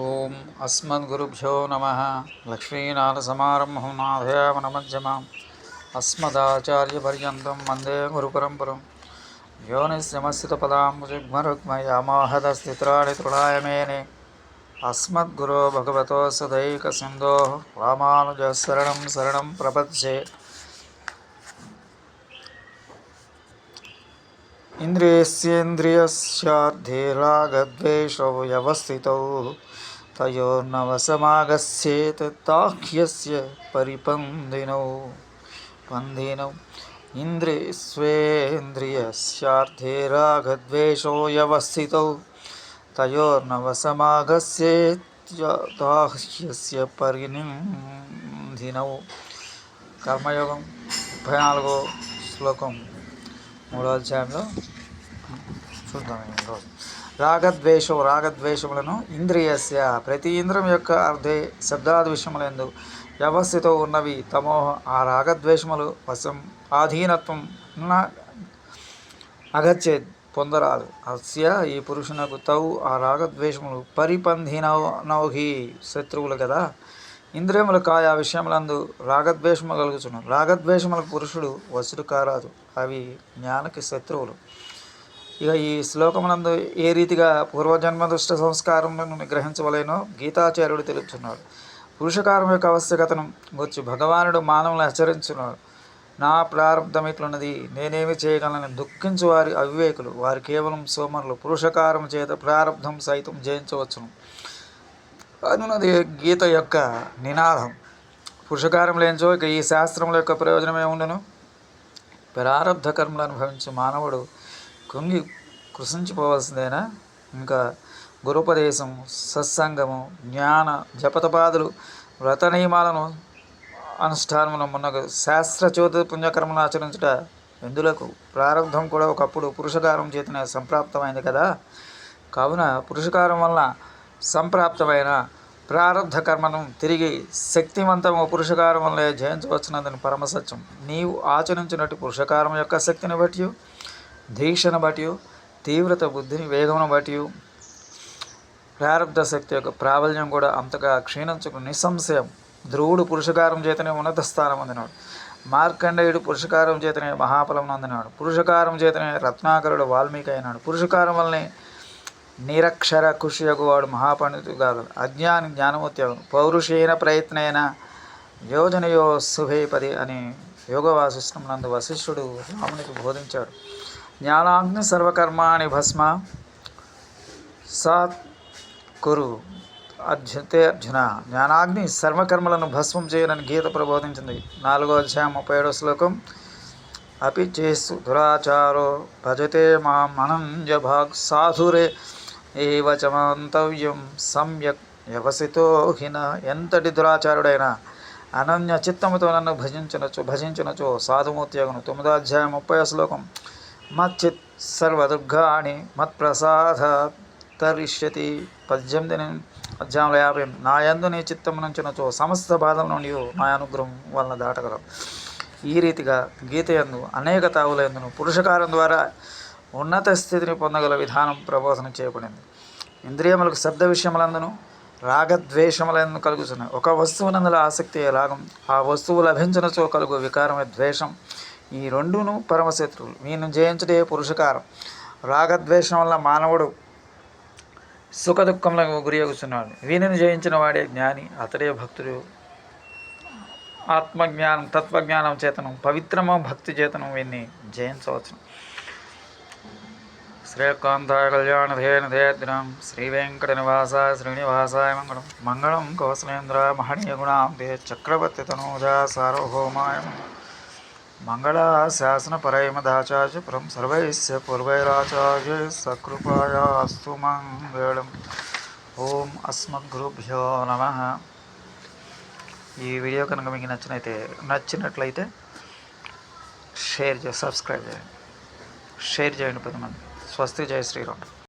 ఓం అస్మద్గురుభ్యో నమ. లక్ష్మీనాథసమారంభం నాథయామనమధ్యమాం అస్మదాచార్యపర్యంతం వందే గురుపరంపరం. యోనిశ్రమస్థితపదాంబుజగ్మరుగ్మయామోహదస్థిత్రాణి తృణాయ మేనే. అస్మద్గురో భగవతోऽस्य దైకసిन्धोः రామానుజः శరణం శరణం ప్రపద్యే. ఇంద్రియస్యేంద్రియస్యార్థే రాగద్వేషౌ వ్యవస్థితౌ తయోర్నవసమాగస్యేత్ తాహ్యస్య పరిపందినౌ. ఇంద్రియస్యేంద్రియస్యార్థే రాగద్వేషౌ వ్యవస్థితౌ తయోర్నవసమాగస్యేత్తాహ్యస్య పరినిధినౌ. కర్మయోగం 34వ శ్లోకం 3వ అధ్యాయంలో చూద్దాం ఈరోజు. రాగద్వేషములను ఇంద్రియస్య ప్రతి ఇంద్రియం యొక్క అర్థే శబ్దాది విషయములందు వ్యవస్థితో ఉన్నవి తమో ఆ రాగద్వేషములు వశం ఆధీనత్వం అగచ్చేద్ పొందరాదు. అస్య ఈ పురుషునకు తౌ ఆ రాగద్వేషములు పరిపంధినౌహి శత్రువులు కదా. ఇంద్రియములకు ఆయా విషయములందు రాగద్వేషములు కలుగుచున్నాను. రాగద్వేషములకు పురుషుడు వశుడు కారాదు, అవి జ్ఞానకి శత్రువులు. ఇక ఈ శ్లోకమునందు ఏ రీతిగా పూర్వజన్మ దుష్ట సంస్కారములను నిగ్రహించవలేనో గీతాచార్యుడు తెలుపుతున్నాడు. పురుషకారం యొక్క ఆవశ్యకతను గురించి భగవానుడు మానవులను హెచ్చరించున్నాడు. నా ప్రారంధం ఇట్లున్నది, నేనేమి చేయగలను దుఃఖించు వారి అవివేకులు, వారు కేవలం సోమరులు, పురుషకారం చేత ప్రారంధం సైతం జయించవచ్చును అనున్నది గీత యొక్క నినాదం. పురుషకారం లేనిచో ఇక ఈ శాస్త్రముల యొక్క ప్రయోజనమే ఉండను. ప్రారబ్ధ కర్మలు అనుభవించే మానవుడు కుంగి కృషించిపోవలసిందేనా? ఇంకా గురుపదేశము, సత్సంగము, జ్ఞాన జపతపాదులు, వ్రత నియమాలను అనుష్ఠానములను మున్నగు శాస్త్రచోద పుణ్యకర్మలను ఆచరించుట ఎందులకు? ప్రారంధం కూడా ఒకప్పుడు పురుషకారం చేతనే సంప్రాప్తమైంది కదా. కావున పురుషకారం వలన సంప్రాప్తమైన ప్రారంధ కర్మను తిరిగి శక్తివంతము పురుషకారం వల్లే జయించవచ్చున్నదని పరమసత్యం. నీవు ఆచరించినట్టు పురుషకారం యొక్క శక్తిని బట్టి, దీక్షను బట్టి, తీవ్రత బుద్ధిని వేగమును బట్టి ప్రారంధ శక్తి యొక్క ప్రాబల్యం కూడా అంతగా క్షీణించుకు నిస్సంశయం. ధ్రువుడు పురుషకారం చేతనే ఉన్నత స్థానం అందినాడు. మార్కండేయుడు పురుషకారం చేతనే మహాఫలం అందినాడు. పురుషకారం చేతనే రత్నాకరుడు వాల్మీకి అయినాడు. పురుషకారం వల్లనే నిరక్షర కృషియగు వాడు మహాపండితుడు కాగలడు. అజ్ఞాని జ్ఞానమూర్తి అగును. పౌరుషేణ ప్రయత్నైన యోజనయో శుభేపది అని యోగ వాసిష్టం నందు వశిష్ఠుడు రామునికి బోధించాడు. జ్ఞానాగ్ని సర్వకర్మాణి భస్మ సాత్ కురు అర్జున. జ్ఞానాగ్ని సర్వకర్మలను భస్మం చేయనని గీత ప్రబోధించింది. 4వ అధ్యాయం 37వ శ్లోకం. అపి చేస్తు దురాచారో భజతే మాం అనంజభాగ్ సాధురే ఏవ చ మంతవ్యం సమ్యక్ వ్యవసితో హిన. ఎంతటి దురాచారుడైనా అనన్య చిత్తముతో నన్ను భజించునచో సాధుమూర్తి అగును. 9వ అధ్యాయం 30వ శ్లోకం. మచ్చిత్ సర్వదుర్గాణి మత్ప్రసాద తరిష్యతి. 18వ అధ్యాయంలో 50. నా యందు నీ చిత్తము నుంచినచో సమస్త బాధల నుండి నా అనుగ్రహం వలన దాటగలవు. ఈ రీతిగా గీత యందు అనేక తావుల యందును పురుషకారం ద్వారా ఉన్నత స్థితిని పొందగల విధానం ప్రబోధన చేయబడింది. ఇంద్రియములకు శబ్ద విషయములందును రాగద్వేషములందు కలుగుతున్నాయి. ఒక వస్తువునందుల ఆసక్తి రాగం, ఆ వస్తువు లభించినచో కలుగు వికారమే ద్వేషం. ఈ రెండును పరమశత్రువులు. వీటిని జయించుటే పురుషకారం. రాగద్వేషం వల్ల మానవుడు సుఖదుఖములకు గురియగుచున్నాడు. వీనిని జయించిన వాడే జ్ఞాని, అతడే భక్తుడు. ఆత్మజ్ఞానం తత్వజ్ఞానం చేతను పవిత్రమ భక్తి చేతను వీన్ని జయించవచ్చు. శ్రీకాంతాయ కళ్యాణధేనధేద్రం శ్రీ వెంకట నివాసాయ శ్రీనివాసాయ మంగళం. మంగళం కౌసలేంద్రాయ మహనీయ గుణాంతే చక్రవర్తి తనూజా సార్వభౌమాయ మంగళాశాసన పరైమదాచార్య పురం సర్వైస్య పూర్వైరాచార్య సకృపాయా అస్తు మంగళం. ఓం అస్మద్గురుభ్యో నమ. ఈ వీడియో కనుక మీకు నచ్చినట్లయితే సబ్స్క్రైబ్ చేయండి, షేర్ చేయండి 10 మంది. స్వస్తి. జై శ్రీరామ్.